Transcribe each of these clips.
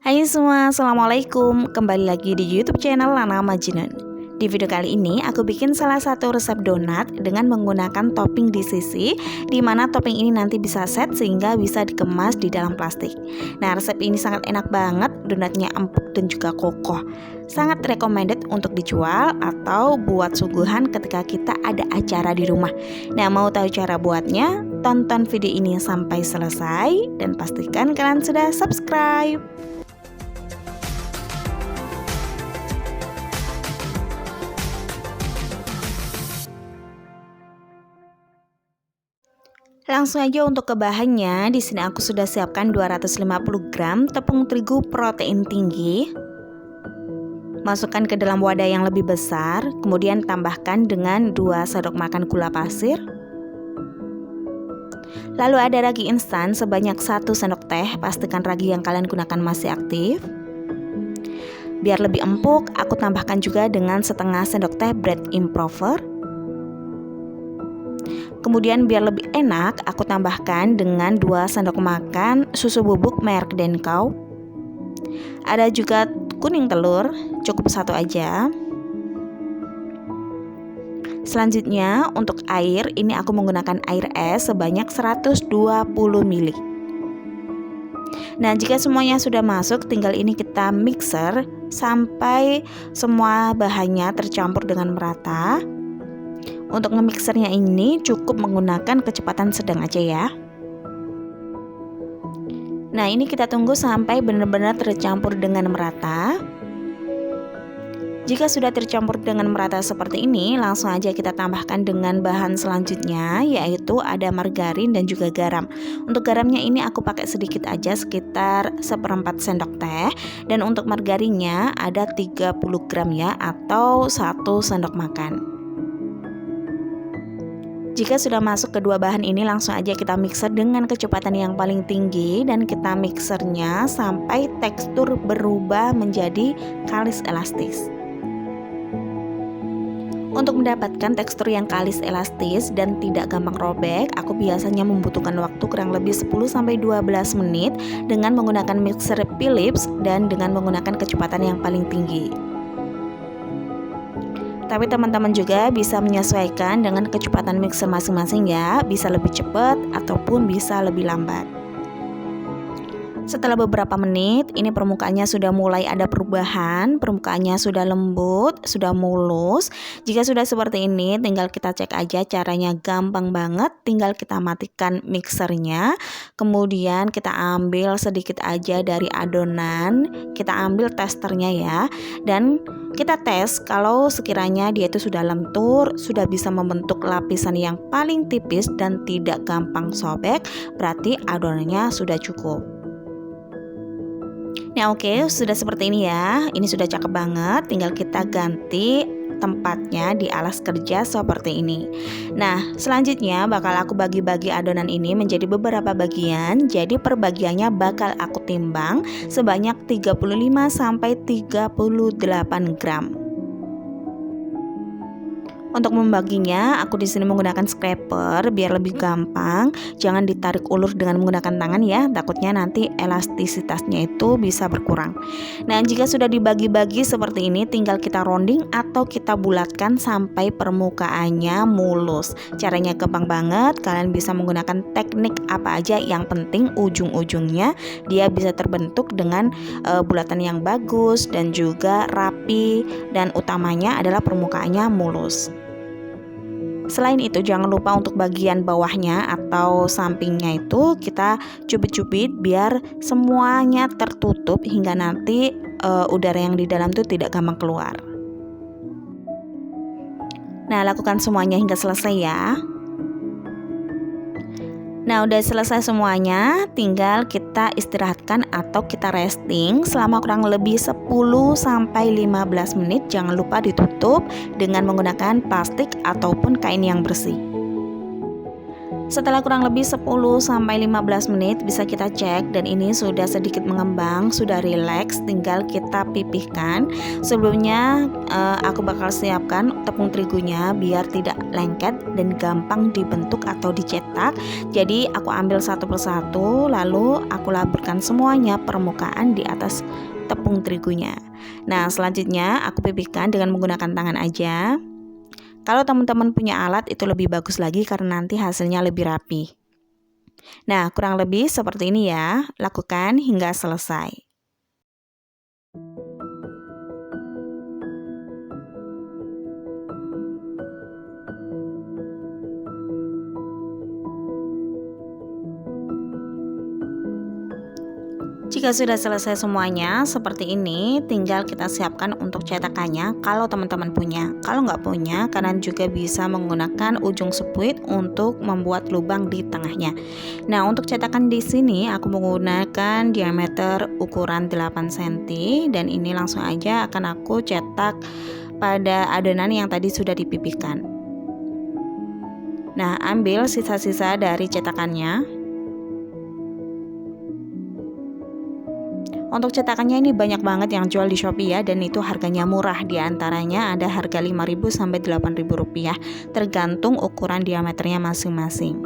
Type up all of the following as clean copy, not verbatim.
Hai semua, Assalamualaikum. Kembali lagi di YouTube channel Lana Majnun. Di video kali ini aku bikin salah satu resep donat dengan menggunakan topping di sisi, di mana topping ini nanti bisa set sehingga bisa dikemas di dalam plastik. Nah, resep ini sangat enak banget, donatnya empuk dan juga kokoh. Sangat recommended untuk dijual atau buat suguhan ketika kita ada acara di rumah. Nah, mau tahu cara buatnya? Tonton video ini sampai selesai dan pastikan kalian sudah subscribe. Langsung aja untuk ke bahannya. Di sini aku sudah siapkan 250 gram tepung terigu protein tinggi. Masukkan ke dalam wadah yang lebih besar, kemudian tambahkan dengan 2 sendok makan gula pasir. Lalu ada ragi instan sebanyak 1 sendok teh, pastikan ragi yang kalian gunakan masih aktif. Biar lebih empuk, aku tambahkan juga dengan setengah sendok teh bread improver. Kemudian biar lebih enak, aku tambahkan dengan 2 sendok makan susu bubuk merek Denkau. Ada juga kuning telur, cukup 1 aja. Selanjutnya untuk air, ini aku menggunakan air es sebanyak 120 ml. Nah, jika semuanya sudah masuk, tinggal ini kita mixer sampai semua bahannya tercampur dengan merata. Untuk nge-mixernya ini cukup menggunakan kecepatan sedang aja ya. Nah, ini kita tunggu sampai benar-benar tercampur dengan merata. Jika sudah tercampur dengan merata seperti ini, langsung aja kita tambahkan dengan bahan selanjutnya, yaitu ada margarin dan juga garam. Untuk garamnya ini aku pakai sedikit aja, sekitar 1/4 sendok teh. Dan untuk margarinnya ada 30 gram ya, atau 1 sendok makan. Jika sudah masuk kedua bahan ini, langsung aja kita mixer dengan kecepatan yang paling tinggi dan kita mixernya sampai tekstur berubah menjadi kalis elastis. Untuk mendapatkan tekstur yang kalis elastis dan tidak gampang robek, aku biasanya membutuhkan waktu kurang lebih 10-12 menit dengan menggunakan mixer Philips dan dengan menggunakan kecepatan yang paling tinggi. Tapi teman-teman juga bisa menyesuaikan dengan kecepatan mixer masing-masing ya, bisa lebih cepat ataupun bisa lebih lambat. Setelah beberapa menit, ini permukaannya sudah mulai ada perubahan, permukaannya sudah lembut, sudah mulus. Jika sudah seperti ini, tinggal kita cek aja, caranya gampang banget, tinggal kita matikan mixernya. Kemudian kita ambil sedikit aja dari adonan, kita ambil testernya ya, dan kita tes kalau sekiranya dia itu sudah lentur, sudah bisa membentuk lapisan yang paling tipis dan tidak gampang sobek, berarti adonannya sudah cukup. Nah, oke, sudah seperti ini ya. Ini sudah cakep banget. Tinggal kita ganti tempatnya di alas kerja seperti ini. Nah, selanjutnya bakal aku bagi-bagi adonan ini menjadi beberapa bagian. Jadi per bagiannya bakal aku timbang sebanyak 35-38 gram. Untuk membaginya, aku di sini menggunakan scraper biar lebih gampang. Jangan ditarik ulur dengan menggunakan tangan ya, takutnya nanti elastisitasnya itu bisa berkurang. Nah, jika sudah dibagi-bagi seperti ini, tinggal kita rounding atau kita bulatkan sampai permukaannya mulus. Caranya gampang banget, kalian bisa menggunakan teknik apa aja, yang penting ujung-ujungnya dia bisa terbentuk dengan bulatan yang bagus dan juga rapi, dan utamanya adalah permukaannya mulus. Selain itu, jangan lupa untuk bagian bawahnya atau sampingnya itu kita cubit-cubit biar semuanya tertutup hingga nanti udara yang di dalam itu tidak gampang keluar. Nah, lakukan semuanya hingga selesai ya. Nah, udah selesai semuanya, tinggal kita istirahatkan atau kita resting selama kurang lebih 10-15 menit. Jangan lupa ditutup dengan menggunakan plastik ataupun kain yang bersih. Setelah kurang lebih 10 sampai 15 menit bisa kita cek dan ini sudah sedikit mengembang, sudah rileks, tinggal kita pipihkan. Sebelumnya aku bakal siapkan tepung terigunya biar tidak lengket dan gampang dibentuk atau dicetak. Jadi aku ambil satu persatu lalu aku laburkan semuanya permukaan di atas tepung terigunya. Nah, selanjutnya aku pipihkan dengan menggunakan tangan aja. Kalau teman-teman punya alat itu lebih bagus lagi karena nanti hasilnya lebih rapi. Nah, kurang lebih seperti ini ya. Lakukan hingga selesai. Jika sudah selesai semuanya seperti ini, tinggal kita siapkan untuk cetakannya kalau teman-teman punya. Kalau nggak punya, kalian juga bisa menggunakan ujung sepuit untuk membuat lubang di tengahnya. Nah, untuk cetakan di sini aku menggunakan diameter ukuran 8 cm dan ini langsung aja akan aku cetak pada adonan yang tadi sudah dipipihkan. Nah, ambil sisa-sisa dari cetakannya. Untuk cetakannya ini banyak banget yang jual di Shopee ya, dan itu harganya murah, diantaranya ada harga 5.000 sampai 8.000 rupiah tergantung ukuran diameternya masing-masing.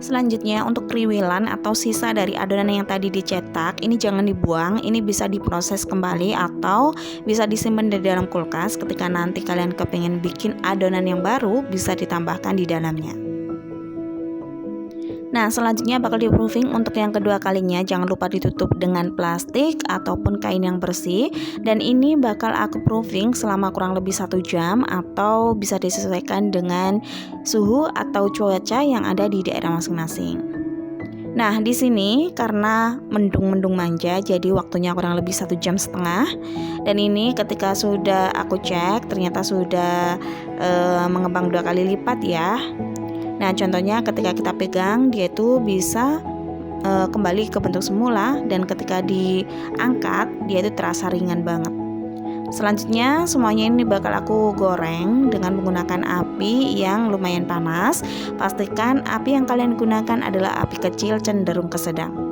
Selanjutnya untuk kriwilan atau sisa dari adonan yang tadi dicetak ini jangan dibuang, ini bisa diproses kembali atau bisa disimpan di dalam kulkas. Ketika nanti kalian kepengen bikin adonan yang baru bisa ditambahkan di dalamnya. Nah, selanjutnya bakal di proofing untuk yang kedua kalinya. Jangan lupa ditutup dengan plastik ataupun kain yang bersih. Dan ini bakal aku proofing selama kurang lebih 1 jam atau bisa disesuaikan dengan suhu atau cuaca yang ada di daerah masing-masing. Nah, di sini karena mendung-mendung manja, jadi waktunya kurang lebih 1,5 jam. Dan ini ketika sudah aku cek, ternyata sudah mengembang 2 kali lipat ya. Nah, contohnya ketika kita pegang dia itu bisa kembali ke bentuk semula dan ketika diangkat dia itu terasa ringan banget. Selanjutnya semuanya ini bakal aku goreng dengan menggunakan api yang lumayan panas. Pastikan api yang kalian gunakan adalah api kecil cenderung ke sedang.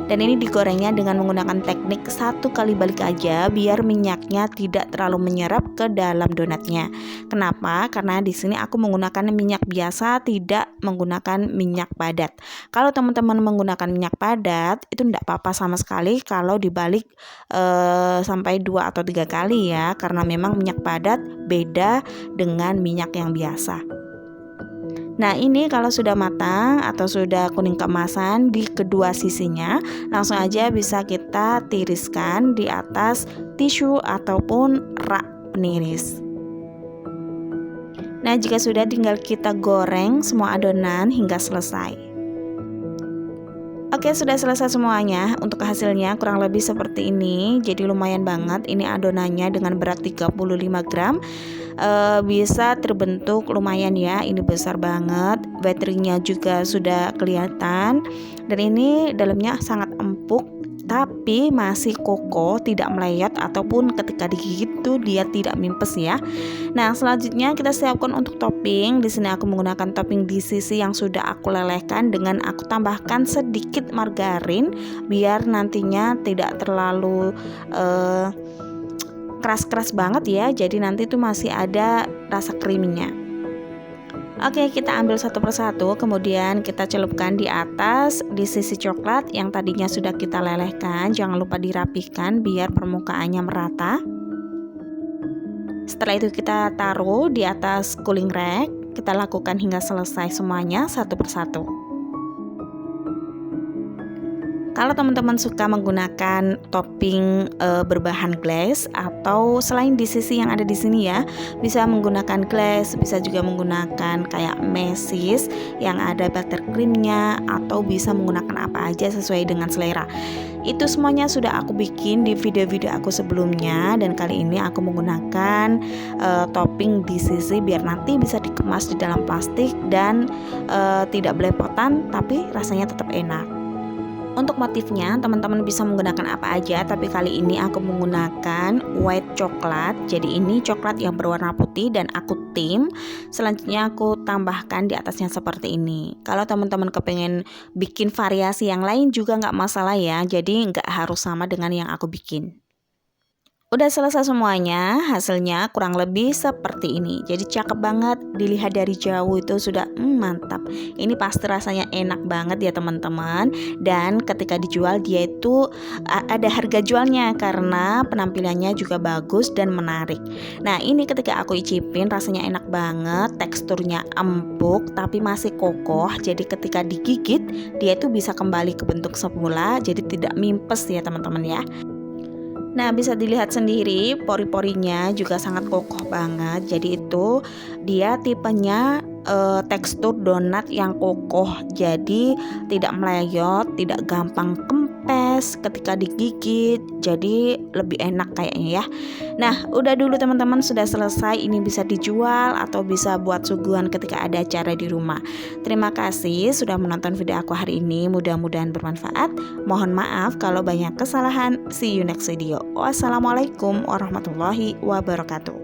Dan ini digorengnya dengan menggunakan teknik 1 kali balik aja biar minyaknya tidak terlalu menyerap ke dalam donatnya. Kenapa? Karena di sini aku menggunakan minyak biasa, tidak menggunakan minyak padat. Kalau teman-teman menggunakan minyak padat itu tidak apa-apa sama sekali kalau dibalik sampai 2 atau 3 kali ya, karena memang minyak padat beda dengan minyak yang biasa. Nah, ini kalau sudah matang atau sudah kuning keemasan di kedua sisinya, langsung aja bisa kita tiriskan di atas tisu ataupun rak peniris. Nah, jika sudah tinggal kita goreng semua adonan hingga selesai. Oke, sudah selesai semuanya. Untuk hasilnya kurang lebih seperti ini. Jadi lumayan banget. Ini adonannya dengan berat 35 gram. Bisa terbentuk lumayan ya. Ini besar banget. Baterainya juga sudah kelihatan. Dan ini dalamnya sangat empuk, tapi masih kokoh, tidak melayat ataupun ketika digigit tuh dia tidak mimpes ya. Nah, selanjutnya kita siapkan untuk topping. Di sini aku menggunakan topping di sisi yang sudah aku lelehkan dengan aku tambahkan sedikit margarin biar nantinya tidak terlalu keras-keras banget ya. Jadi nanti tuh masih ada rasa creaminya. Oke, kita ambil satu persatu, kemudian kita celupkan di atas di sisi coklat yang tadinya sudah kita lelehkan. Jangan lupa dirapihkan biar permukaannya merata. Setelah itu kita taruh di atas cooling rack. Kita lakukan hingga selesai semuanya satu persatu. Kalau teman-teman suka menggunakan topping berbahan glaze atau selain di sisi yang ada di sini ya, bisa menggunakan glaze, bisa juga menggunakan kayak mesis yang ada buttercreamnya atau bisa menggunakan apa aja sesuai dengan selera. Itu semuanya sudah aku bikin di video-video aku sebelumnya dan kali ini aku menggunakan topping di sisi biar nanti bisa dikemas di dalam plastik dan tidak belepotan tapi rasanya tetap enak. Untuk motifnya teman-teman bisa menggunakan apa aja, tapi kali ini aku menggunakan white coklat. Jadi ini coklat yang berwarna putih dan aku tim. Selanjutnya aku tambahkan di atasnya seperti ini. Kalau teman-teman kepengen bikin variasi yang lain juga nggak masalah ya. Jadi nggak harus sama dengan yang aku bikin. Udah selesai semuanya, hasilnya kurang lebih seperti ini. Jadi cakep banget, dilihat dari jauh itu sudah mantap. Ini pasti rasanya enak banget ya teman-teman. Dan ketika dijual dia itu ada harga jualnya karena penampilannya juga bagus dan menarik. Nah ini ketika aku icipin rasanya enak banget, teksturnya empuk tapi masih kokoh. Jadi ketika digigit dia itu bisa kembali ke bentuk semula, jadi tidak mimpes ya teman-teman ya. Nah bisa dilihat sendiri pori-porinya juga sangat kokoh banget. Jadi itu dia tipenya tekstur donat yang kokoh. Jadi tidak melayot, tidak gampang kempes ketika digigit. Jadi lebih enak kayaknya ya. Nah udah dulu teman-teman, sudah selesai. Ini bisa dijual atau bisa buat suguhan ketika ada acara di rumah. Terima kasih sudah menonton video aku hari ini. Mudah-mudahan bermanfaat. Mohon maaf kalau banyak kesalahan. See you next video. Wassalamualaikum warahmatullahi wabarakatuh.